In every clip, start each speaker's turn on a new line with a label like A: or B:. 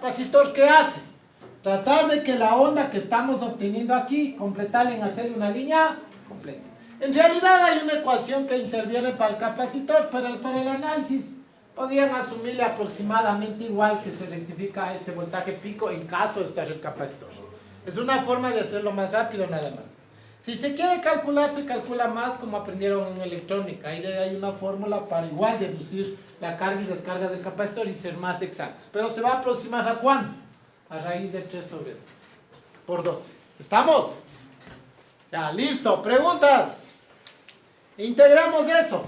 A: capacitor, ¿qué hace? Tratar de que la onda que estamos obteniendo aquí, completarla en hacerle una línea completa. En realidad hay una ecuación que interviene para el capacitor, pero para el análisis podrían asumirle aproximadamente igual que se rectifica este voltaje pico en caso de estar el capacitor. Es una forma de hacerlo más rápido nada más. Si se quiere calcular, se calcula más como aprendieron en electrónica. Ahí hay una fórmula para igual deducir la carga y descarga del capacitor y ser más exactos. Pero se va a aproximar a ¿cuánto? A raíz de 3 sobre 2 por 12. ¿Estamos? Ya, listo. ¿Preguntas? Integramos eso.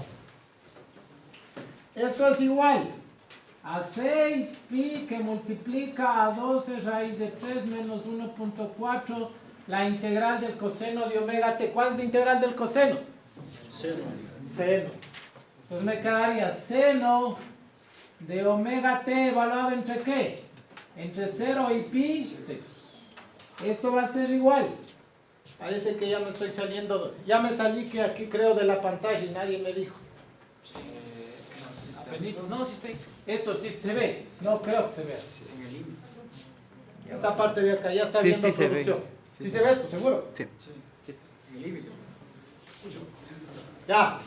A: Esto es igual a 6 pi que multiplica a 12 raíz de 3 menos 1.4 la integral del coseno de omega t. ¿Cuál es la integral del coseno?
B: Seno.
A: Seno. Entonces me quedaría seno de omega t evaluado entre ¿qué? Entre 0 y pi sextos. Esto va a ser igual. Parece que ya me estoy saliendo. Ya me salí que aquí creo de la pantalla y nadie me dijo.
B: No, sí está ahí.
A: Esto sí se ve. No creo que se vea.
B: En el límite.
A: Esta parte de acá ya está
C: Sí,
A: viendo
C: sí se
A: producción.
C: ve.
A: ¿Sí se ve esto, seguro?
C: Sí.
B: En el límite.
A: Ya.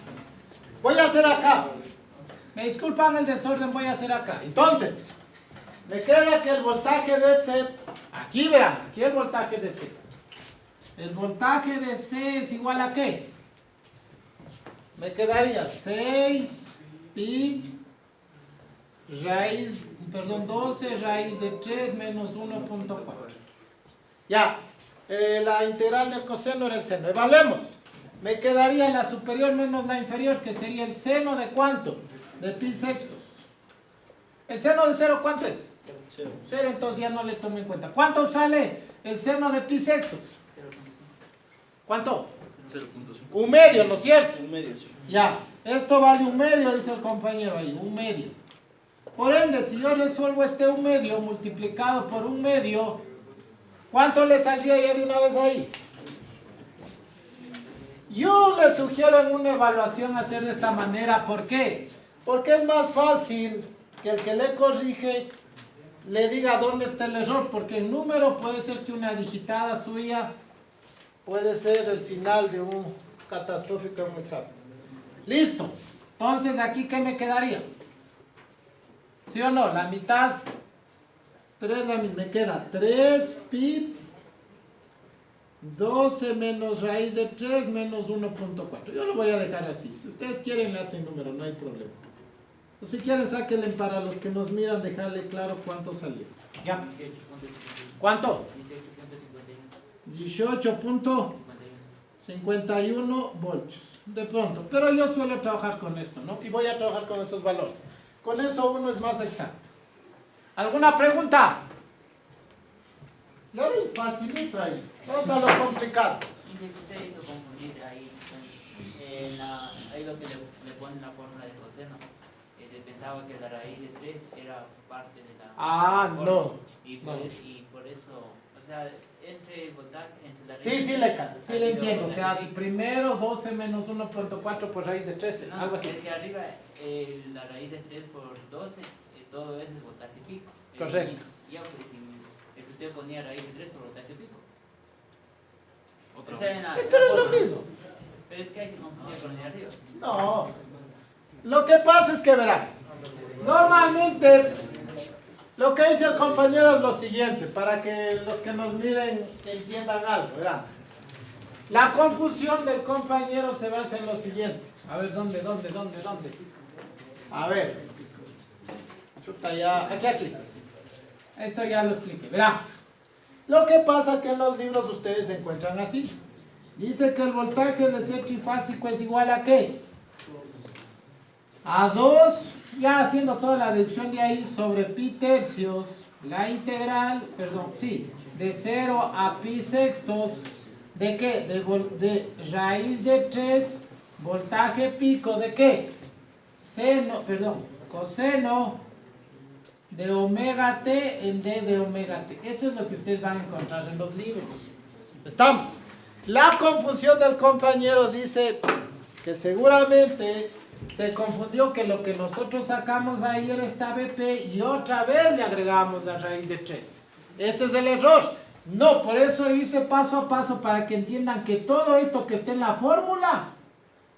A: Voy a hacer acá. Me disculpan el desorden, voy a hacer acá. Entonces, me queda que el voltaje de C, aquí verán, aquí el voltaje de C. El voltaje de C es igual a ¿qué? Me quedaría 6 pi raíz, perdón, 12 raíz de 3 menos 1.4. Ya, la integral del coseno era el seno. Evaluemos. Me quedaría la superior menos la inferior, que sería el seno de ¿cuánto? De pi sextos. ¿El seno de 0 cuánto es? 0, entonces ya no le tomo en cuenta. ¿Cuánto sale el seno de pi sextos? ¿Cuánto?
B: 0.5.
A: Un medio, ¿no es cierto?
B: Un medio, sí.
A: Ya, esto vale un medio, dice el compañero ahí, un medio. Por ende, si yo resuelvo este un medio multiplicado por un medio, ¿cuánto le saldría ya de una vez ahí? Yo le sugiero en una evaluación hacer de esta manera. ¿Por qué? Porque es más fácil que el que le corrige le diga dónde está el error. Porque el número puede ser que una digitada suya puede ser el final de un catastrófico en un examen. Listo. Entonces, ¿aquí qué me quedaría? ¿Sí o no? La mitad. 3, me queda 3 pi 12 menos raíz de 3 menos 1.4. Yo lo voy a dejar así. Si ustedes quieren, le hacen número, no hay problema. O si quieren, sáquenle para los que nos miran, dejarle claro cuánto salió. Ya. ¿Cuánto? 18.51 voltios. De pronto. Pero yo suelo trabajar con esto, ¿no? Y voy a trabajar con esos valores. Con eso uno es más exacto. ¿Alguna pregunta? Ya ves, facilito ahí. No está lo complicado.
D: Y que se hizo confundir ahí, ahí lo que le ponen la fórmula de coseno. Se pensaba que la raíz de 3 era parte de la fórmula.
A: No.
D: Y por eso, o sea, entre el voltaje, entre la raíz
A: Sí le entiendo. O sea, primero 12 menos 1.4 por raíz de 13,
D: no,
A: algo así.
D: es que arriba la raíz de 3 por 12, todo eso es voltaje pico.
A: Correcto.
D: Ya, pues, es que usted ponía raíz de 3 por voltaje pico.
B: Otra
D: Esa
B: vez.
D: era
A: Pero es lo mismo.
D: Pero es que ahí se confundía con el de arriba.
A: No. Lo que pasa es que verán. Normalmente lo que dice el compañero es lo siguiente, para que los que nos miren entiendan algo, verán. La confusión del compañero se basa en lo siguiente. A ver, ¿dónde? A ver. Chuta, ya. Aquí. Esto ya lo expliqué. Verán. Lo que pasa es que en los libros ustedes se encuentran así. Dice que el voltaje de C trifásico es igual a ¿qué? A 2, ya haciendo toda la deducción de ahí, sobre pi tercios, la integral, de 0 a pi sextos, ¿de qué? De raíz de 3, voltaje pico, ¿de qué? Coseno de omega t en d de omega t. Eso es lo que ustedes van a encontrar en los libros. ¿Estamos? La confusión del compañero dice que seguramente Se confundió que lo que nosotros sacamos ahí era esta BP y otra vez le agregamos la raíz de 3. Ese es el error. No, por eso hice paso a paso para que entiendan que todo esto que está en la fórmula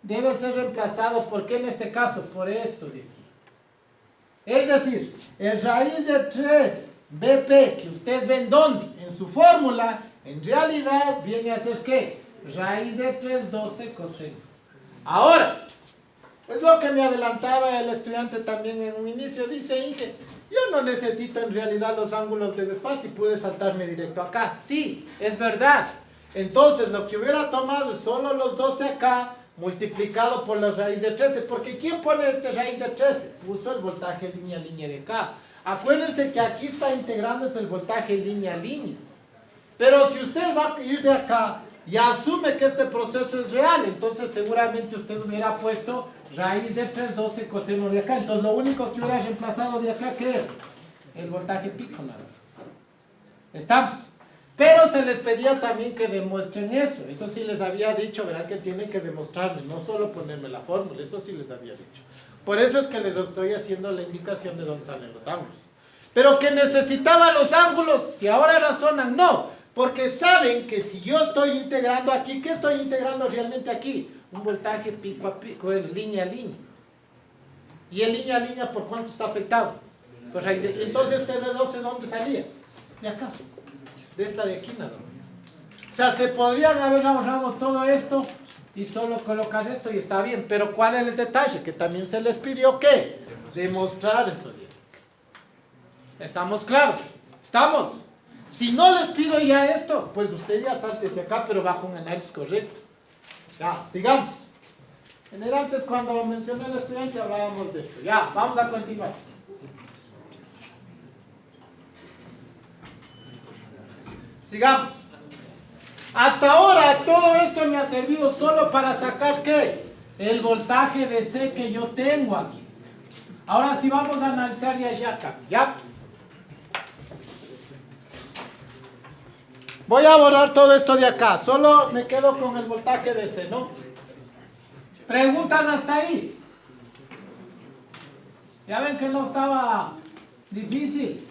A: debe ser reemplazado. ¿Por qué en este caso? Por esto de aquí. Es decir, el raíz de 3 BP que ustedes ven ¿dónde? En su fórmula, en realidad viene a ser ¿qué? Raíz de 3, 12 coseno. Ahora, es lo que me adelantaba el estudiante también en un inicio. Dice, Inge, yo no necesito en realidad los ángulos de desfase y pude saltarme directo acá. Sí, es verdad. Entonces, lo que hubiera tomado es solo los 12 acá, multiplicado por la raíz de 13. Porque ¿quién pone este raíz de 13? Puso el voltaje línea a línea de acá. Acuérdense que aquí está integrándose el voltaje línea a línea. Pero si usted va a ir de acá y asume que este proceso es real, entonces seguramente usted hubiera puesto raíz de 3, 12 coseno de acá. Entonces lo único que hubiera reemplazado de acá, ¿qué era? El voltaje pico nada más. ¿Estamos? Pero se les pedía también que demuestren eso. Eso sí les había dicho, verán que tienen que demostrarme, no solo ponerme la fórmula, eso sí les había dicho. Por eso es que les estoy haciendo la indicación de dónde salen los ángulos. Pero que necesitaba los ángulos, si ahora razonan, no. Porque saben que si yo estoy integrando aquí, ¿qué estoy integrando realmente aquí? Un voltaje pico a pico, línea a línea. ¿Y en línea a línea por cuánto está afectado? Pues entonces este de 12, ¿dónde salía? De acá. De esta de aquí nada más. O sea, se podrían haber ahorrado todo esto y solo colocar esto y está bien. Pero ¿cuál es el detalle? Que también se les pidió ¿qué? Demostrar eso. ¿Estamos claros? ¿Estamos? Si no les pido ya esto, pues usted ya sáltese acá, pero bajo un análisis correcto. Ya, sigamos. Antes cuando mencioné al estudiante hablábamos de esto. Ya, vamos a continuar. Sigamos. Hasta ahora todo esto me ha servido solo para sacar ¿qué? El voltaje DC que yo tengo aquí. Ahora sí vamos a analizar ya acá. ¿Ya? Voy a borrar todo esto de acá. Solo me quedo con el voltaje DC, ¿no? ¿Preguntan hasta ahí? Ya ven que no estaba difícil.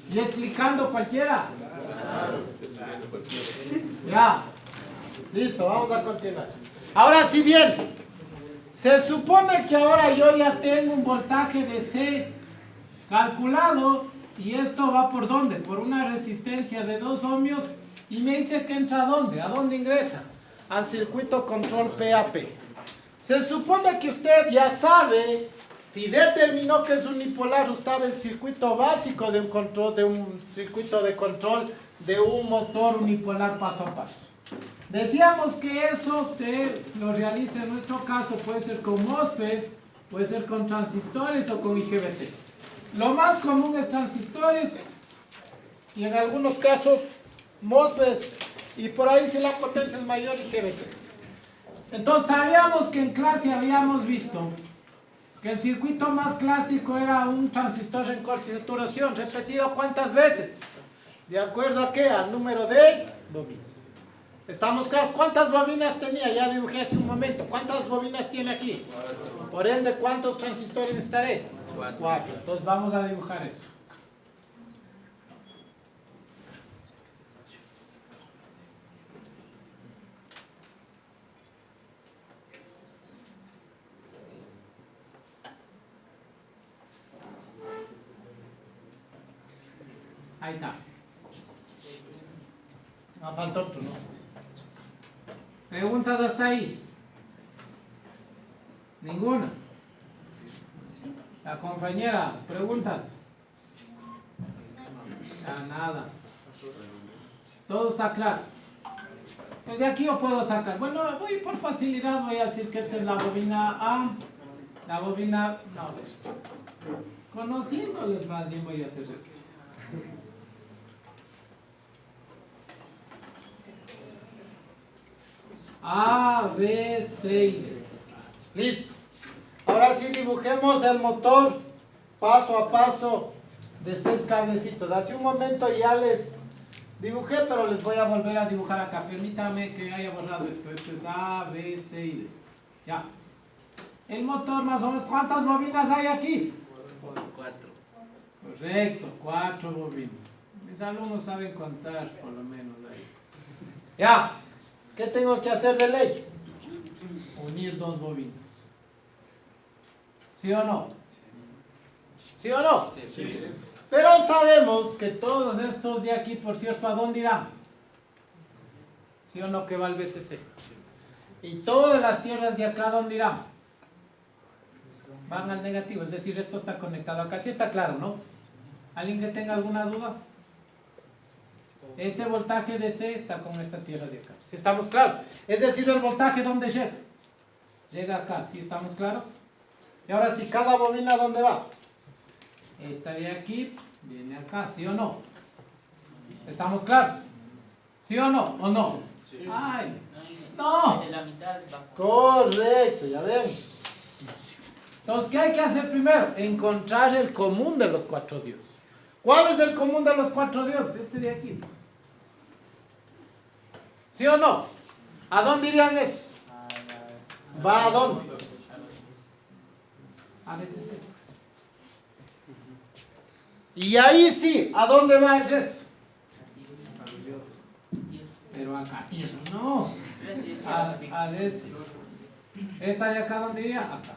A: ¿Y explicando cualquiera? Ya. Listo, vamos a continuar. Ahora sí bien. Se supone que ahora yo ya tengo un voltaje DC calculado. ¿Y esto va por dónde? Por una resistencia de 2 ohmios. Y me dice que entra ¿a dónde? ¿A dónde ingresa? Al circuito control PAP. Se supone que usted ya sabe, si determinó que es unipolar, usted sabe el circuito básico de un control, de un circuito de control de un motor unipolar paso a paso. Decíamos que eso se lo realiza en nuestro caso, puede ser con MOSFET, puede ser con transistores o con IGBTs. Lo más común es transistores y en algunos casos MOSFET y por ahí si la potencia es mayor IGBTs. Entonces sabíamos que en clase habíamos visto que el circuito más clásico era un transistor en corte de saturación, repetido ¿cuántas veces? ¿De acuerdo a qué? Al número de bobinas. ¿Estamos claros? ¿Cuántas bobinas tenía? Ya dibujé hace un momento. ¿Cuántas bobinas tiene aquí? Por ende, ¿cuántos transistores necesitaré? 4. Entonces vamos a dibujar eso. Ahí está. No falta otro, ¿no? ¿Preguntas hasta ahí? Ninguna. La compañera, ¿preguntas? Ya, nada. Todo está claro. Desde aquí yo puedo sacar. Bueno, voy por facilidad, voy a decir que esta es la bobina A. La bobina... No, conociéndoles más bien voy a hacer esto. A, B, C y D. Listo. Ahora sí dibujemos el motor paso a paso de 6 cablecitos. Hace un momento ya les Dibujé, pero les voy a volver a dibujar acá. Permítame que haya borrado esto. Esto es A, B, C y D. Ya. El motor más o menos, ¿cuántas bobinas hay aquí?
B: 4.
A: Correcto, 4 bobinas. Mis alumnos saben contar, por lo menos ahí. Ya. ¿Qué tengo que hacer de ley? Unir 2 bobinas. ¿Sí o no? ¿Sí o no?
B: Sí.
A: Pero sabemos que todos estos de aquí, por cierto, ¿a dónde irán? ¿Sí o no que va al BCC? Y todas las tierras de acá, ¿a dónde irán? Van al negativo, es decir, esto está conectado acá. Sí está claro, ¿no? ¿Alguien que tenga alguna duda? Este voltaje DC está con esta tierra de acá. ¿Sí estamos claros? Es decir, el voltaje, ¿dónde llega? Llega acá, ¿sí estamos claros? Y ahora sí, cada bobina, ¿dónde va? Esta de aquí viene acá, ¿sí o no? ¿Estamos claros? ¿Sí o no? ¿O no?
B: Sí.
A: ¡Ay! ¡No!
D: De la mitad va.
A: Correcto, ya ven. Entonces, ¿qué hay que hacer primero? Encontrar el común de los 4 dioses. ¿Cuál es el común de los 4 dioses? Este de aquí. ¿Sí o no? ¿A dónde irían esos? ¿Va a dónde? A veces sí. Y ahí sí, ¿a dónde va el resto? Pero acá, tierra, no. Al este. ¿Esta de acá dónde iría? Acá.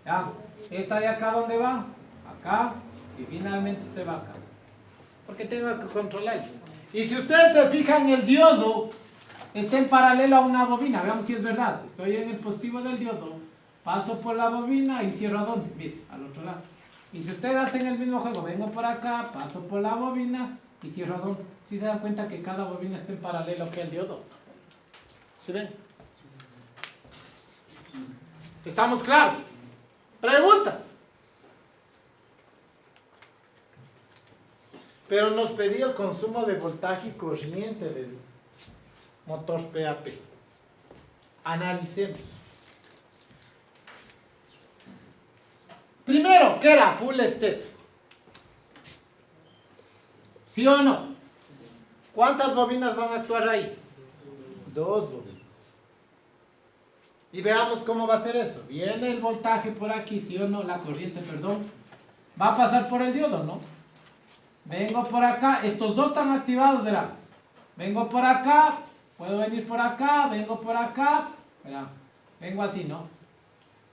A: ¿Ya? ¿Esta de acá dónde va? Acá. Y finalmente este va acá. Porque tengo que controlar. Y si ustedes se fijan, el diodo está en paralelo a una bobina. Veamos si es verdad. Estoy en el positivo del diodo. Paso por la bobina y cierro a dónde. Mire, al otro lado. Y si ustedes hacen el mismo juego, vengo por acá, paso por la bobina y cierro a dónde. ¿Sí se dan cuenta que cada bobina está en paralelo que el diodo? ¿Sí ven? ¿Estamos claros? ¿Preguntas? Pero nos pedía el consumo de voltaje y corriente del motor PAP. Analicemos. Primero, ¿qué era? Full step. ¿Sí o no? ¿Cuántas bobinas van a actuar ahí? 2 bobinas. Y veamos cómo va a ser eso. Viene el voltaje por aquí, ¿sí o no? La corriente, perdón. Va a pasar por el diodo, ¿no? Vengo por acá. Estos 2 están activados, verán. Vengo por acá. Puedo venir por acá. Vengo por acá. Verán. Vengo así, ¿no?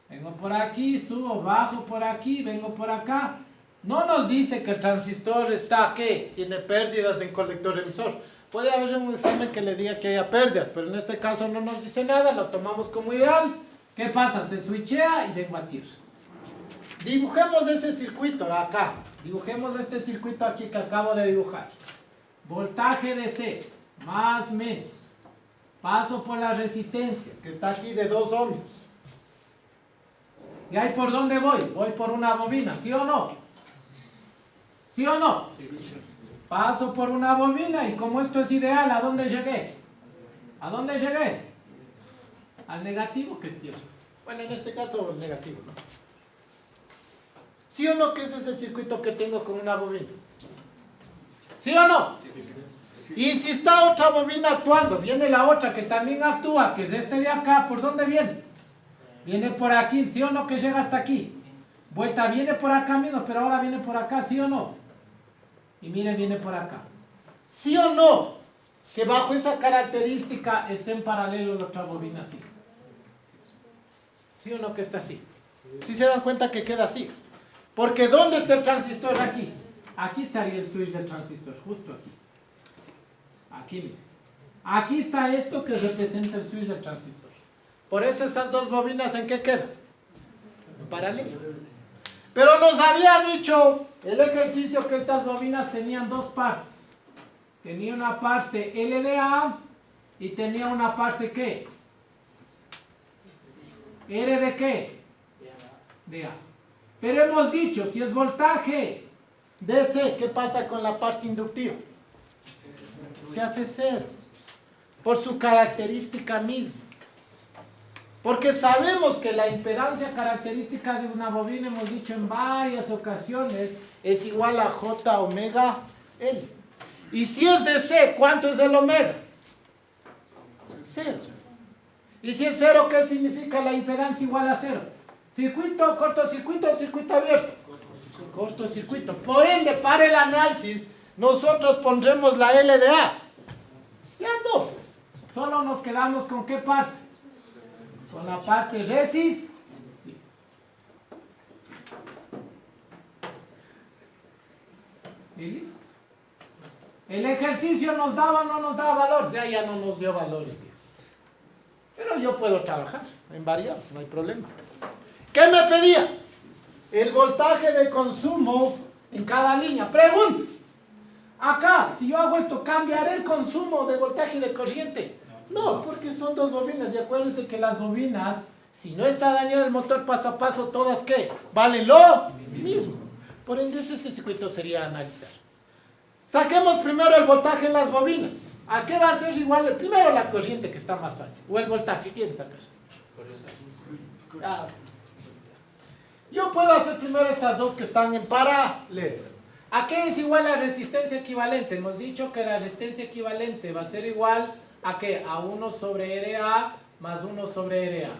A: Vengo por aquí, subo, bajo por aquí, vengo por acá. No nos dice que el transistor está, ¿qué? Tiene pérdidas en colector emisor. Puede haber un examen que le diga que haya pérdidas, pero en este caso no nos dice nada, lo tomamos como ideal. ¿Qué pasa? Se switchea y vengo a tierra. Dibujemos ese circuito acá. Dibujemos este circuito aquí que acabo de dibujar. Voltaje DC, más menos. Paso por la resistencia, que está aquí de 2 ohmios. ¿Y ahí por dónde voy? Voy por una bobina, ¿sí o no? ¿Sí o no? Paso por una bobina y como esto es ideal, ¿a dónde llegué? ¿A dónde llegué? Al negativo, que es tierra. Bueno, en este caso el negativo, ¿no? ¿Sí o no que ese es el circuito que tengo con una bobina? ¿Sí o no? Y si está otra bobina actuando, viene la otra que también actúa, que es este de acá, ¿por dónde viene? Viene por aquí, ¿sí o no que llega hasta aquí? Vuelta, viene por acá mismo, pero ahora viene por acá, ¿sí o no? Y miren, viene por acá. ¿Sí o no que bajo esa característica esté en paralelo la otra bobina así? ¿Sí o no que está así? ¿Sí se dan cuenta que queda así? Porque ¿dónde está el transistor aquí? Aquí estaría el switch del transistor, justo aquí. Aquí, miren. Aquí está esto que representa el switch del transistor. Por eso esas 2 bobinas, ¿en qué quedan? En paralelo. Pero nos había dicho el ejercicio que estas bobinas tenían 2 partes. Tenía una parte LDA y tenía una parte ¿qué? ¿R de qué? De A. Pero hemos dicho, si es voltaje DC, ¿qué pasa con la parte inductiva? Se hace 0. Por su característica misma. Porque sabemos que la impedancia característica de una bobina, hemos dicho en varias ocasiones, es igual a J omega L. Y si es de C, ¿cuánto es el omega? 0. Y si es 0, ¿qué significa la impedancia igual a 0? ¿Circuito, cortocircuito o circuito abierto? Cortocircuito. Por ende, para el análisis, nosotros pondremos la LDA. Ya no, pues. Solo nos quedamos con ¿qué parte? Con la parte resistiva. ¿Y listo? ¿El ejercicio nos daba o no nos daba valor? Ya no nos dio valores. Pero yo puedo trabajar en variables, no hay problema. ¿Qué me pedía? El voltaje de consumo en cada línea. Pregunta. Acá, si yo hago esto, ¿cambiaré el consumo de voltaje y de corriente? No, porque son dos bobinas. Y acuérdense que las bobinas, si no está dañado el motor paso a paso, todas ¿qué? Valen lo mismo. Por ende, ese circuito sería analizar. Saquemos primero el voltaje en las bobinas. ¿A qué va a ser igual? Primero la corriente, que está más fácil. O el voltaje, ¿quién sacar? Ah. Yo puedo hacer primero estas dos que están en paralelo. ¿A qué es igual la resistencia equivalente? Hemos dicho que la resistencia equivalente va a ser igual ¿a qué? A 1 sobre RA más 1 sobre RA.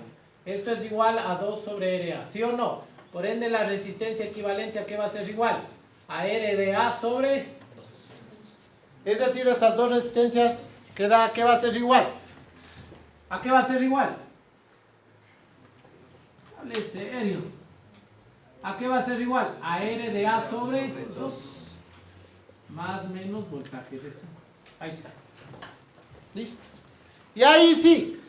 A: Esto es igual a 2 sobre RA, ¿sí o no? Por ende, la resistencia equivalente ¿a qué va a ser igual? A R de A sobre 2. Es decir, estas dos resistencias, ¿qué va a ser igual? ¿A qué va a ser igual? Hable serio. ¿A qué va a ser igual? A R de A sobre 2. Más menos voltaje de C. Ahí está. ¿Listo? Y ahí sí.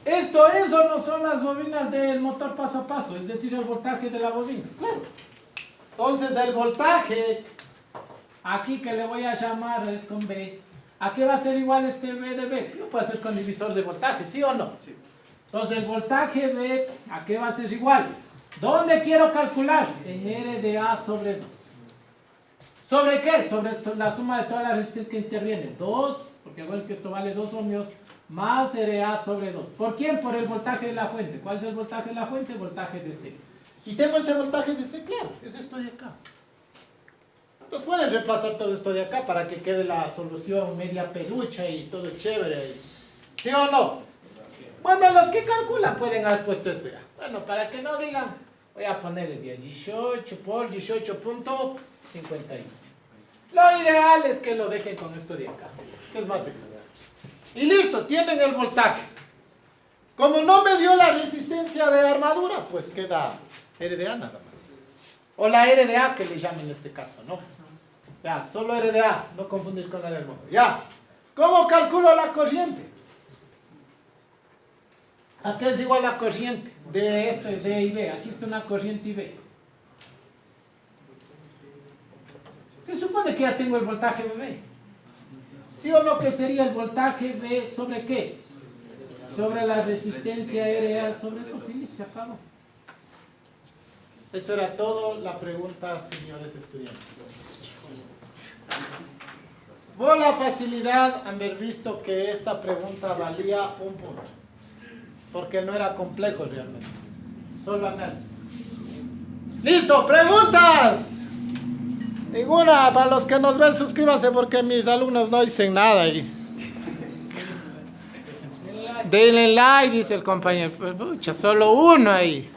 A: ¿Esto es o no son las bobinas del motor paso a paso? Es decir, el voltaje de la bobina. Claro. Entonces, el voltaje, aquí que le voy a llamar es con B. ¿A qué va a ser igual este B de B? Yo puedo hacer con divisor de voltaje, ¿sí o no? Sí. Entonces, el voltaje B, ¿a qué va a ser igual? ¿Dónde quiero calcular? En R de A sobre 2. ¿Sobre qué? Sobre la suma de todas las resistencias que intervienen. 2, porque acuérdense que esto vale 2 ohmios, más RA sobre 2. ¿Por quién? Por el voltaje de la fuente. ¿Cuál es el voltaje de la fuente? El voltaje de C. Y tengo ese voltaje de C, claro, es esto de acá. Entonces pueden reemplazar todo esto de acá para que quede la solución media pelucha y todo chévere. ¿Sí o no? Bueno, los que calculan pueden haber puesto esto ya. Bueno, para que no digan, voy a ponerles ya 18 por 18.51. Lo ideal es que lo dejen con esto de acá, que es más exacto. Y listo, tienen el voltaje. Como no me dio la resistencia de armadura, pues queda RDA nada más. O la RDA que le llamen en este caso, ¿no? Ya, solo RDA, no confundir con la del motor. Ya. ¿Cómo calculo la corriente? ¿A qué es igual la corriente? De esto es D y B. Aquí está una corriente y B. Se supone que ya tengo el voltaje BB. ¿Sí o no que sería el voltaje B sobre qué? Sobre la resistencia RA sobre 2. Sí, se acabó. Eso era todo. La pregunta, señores estudiantes. Por la facilidad, han visto que esta pregunta valía un punto. Porque no era complejo realmente. Solo análisis. ¡Listo! ¡Preguntas! Ninguna. Para los que nos ven, suscríbanse porque mis alumnos no dicen nada ahí. Denle like, dice el compañero. Pucha, solo uno ahí.